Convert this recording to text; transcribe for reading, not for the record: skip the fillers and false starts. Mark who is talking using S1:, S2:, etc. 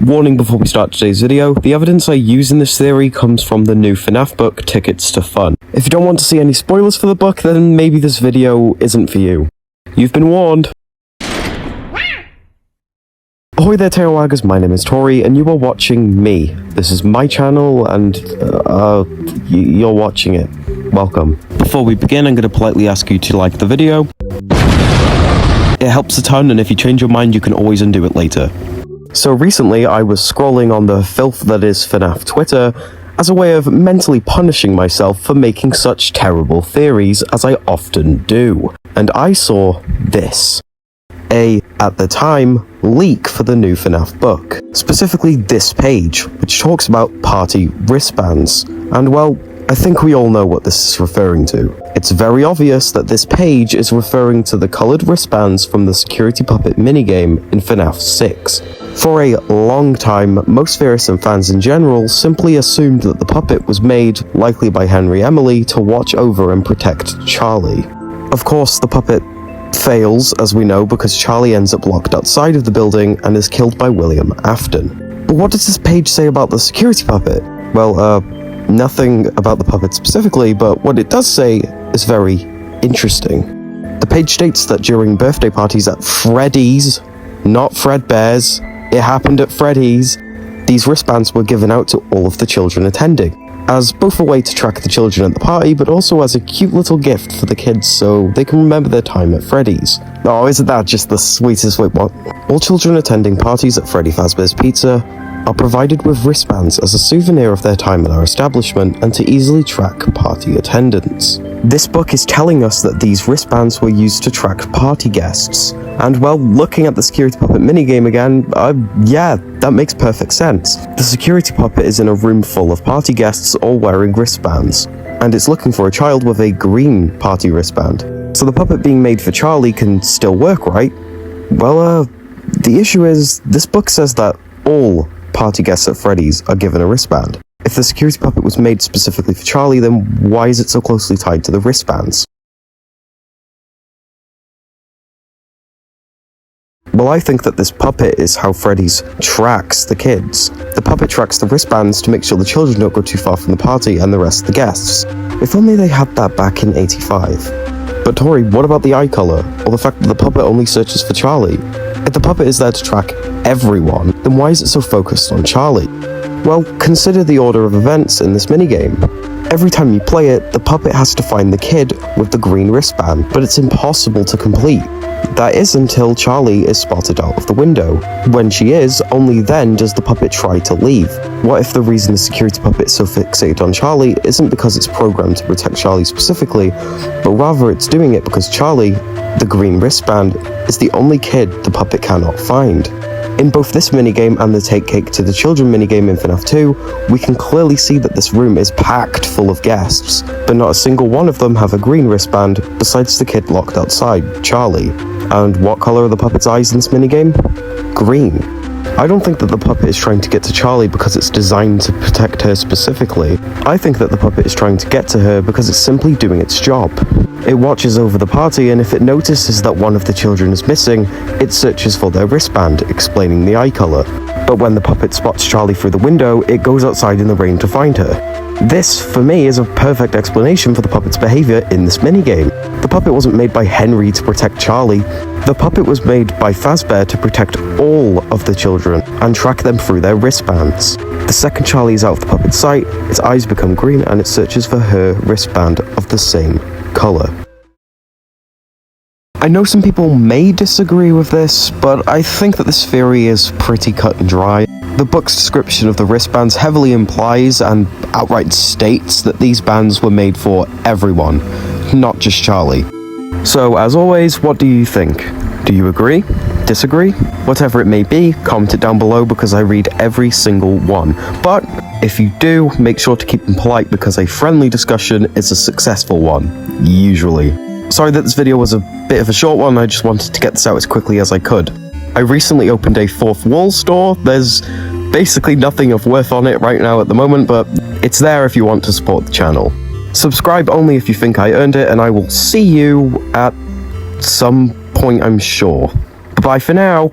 S1: Warning before we start today's video, the evidence I use in this theory comes from the new FNAF book, Tickets to Fun. If you don't want to see any spoilers for the book, then maybe this video isn't for you. You've been warned. Ahoy there tailwaggers, my name is Tori, and you are watching me. This is my channel, and you're watching it. Welcome. Before we begin, I'm going to politely ask you to like the video. It helps a ton, and if you change your mind, you can always undo it later. So recently, I was scrolling on the filth that is FNAF Twitter as a way of mentally punishing myself for making such terrible theories as I often do. And I saw this. At the time, leak for the new FNAF book. Specifically this page, which talks about party wristbands. And well, I think we all know what this is referring to. It's very obvious that this page is referring to the coloured wristbands from the Security Puppet minigame in FNAF 6. For a long time, most theorists and fans in general simply assumed that the puppet was made, likely by Henry Emily, to watch over and protect Charlie. Of course, the puppet fails, as we know, because Charlie ends up locked outside of the building and is killed by William Afton. But what does this page say about the security puppet? Well, nothing about the puppet specifically, but what it does say is very interesting. The page states that during birthday parties at Freddy's, not Fredbear's, it happened at Freddy's, these wristbands were given out to all of the children attending, as both a way to track the children at the party, but also as a cute little gift for the kids so they can remember their time at Freddy's. Oh, isn't that just the sweetest? Wait, what? All children attending parties at Freddy Fazbear's Pizza are provided with wristbands as a souvenir of their time at our establishment and to easily track party attendance. This book is telling us that these wristbands were used to track party guests. And well, looking at the Security Puppet minigame again, yeah, that makes perfect sense. The Security Puppet is in a room full of party guests all wearing wristbands, and it's looking for a child with a green party wristband. So the puppet being made for Charlie can still work, right? Well, the issue is, this book says that all party guests at Freddy's are given a wristband. If the Security Puppet was made specifically for Charlie, then why is it so closely tied to the wristbands? Well, I think that this puppet is how Freddy's tracks the kids. The puppet tracks the wristbands to make sure the children don't go too far from the party and the rest of the guests. If only they had that back in '85. But Tori, what about the eye colour, or the fact that the puppet only searches for Charlie? If the puppet is there to track everyone, then why is it so focused on Charlie? Well, consider the order of events in this minigame. Every time you play it, the puppet has to find the kid with the green wristband, but it's impossible to complete. That is until Charlie is spotted out of the window. When she is, only then does the puppet try to leave. What if the reason the security puppet is so fixated on Charlie isn't because it's programmed to protect Charlie specifically, but rather it's doing it because Charlie, the green wristband, is the only kid the puppet cannot find. In both this minigame and the Take Cake to the Children minigame in FNAF 2, we can clearly see that this room is packed full of guests, but not a single one of them have a green wristband besides the kid locked outside, Charlie. And what colour are the puppet's eyes in this minigame? Green. I don't think that the puppet is trying to get to Charlie because it's designed to protect her specifically. I think that the puppet is trying to get to her because it's simply doing its job. It watches over the party, and if it notices that one of the children is missing, it searches for their wristband, explaining the eye colour. But when the puppet spots Charlie through the window, it goes outside in the rain to find her. This, for me, is a perfect explanation for the puppet's behaviour in this minigame. The puppet wasn't made by Henry to protect Charlie. The puppet was made by Fazbear to protect all of the children and track them through their wristbands. The second Charlie is out of the puppet's sight, its eyes become green and it searches for her wristband of the same colour. I know some people may disagree with this, but I think that this theory is pretty cut and dry. The book's description of the wristbands heavily implies and outright states that these bands were made for everyone, not just Charlie. So, as always, what do you think? Do you agree? Disagree? Whatever it may be, comment it down below because I read every single one. But if you do, make sure to keep them polite because a friendly discussion is a successful one, usually. Sorry that this video was a bit of a short one, I just wanted to get this out as quickly as I could. I recently opened a fourth wall store. There's basically nothing of worth on it right now at the moment, but it's there if you want to support the channel. Subscribe only if you think I earned it, and I will see you at some point, I'm sure. Bye for now.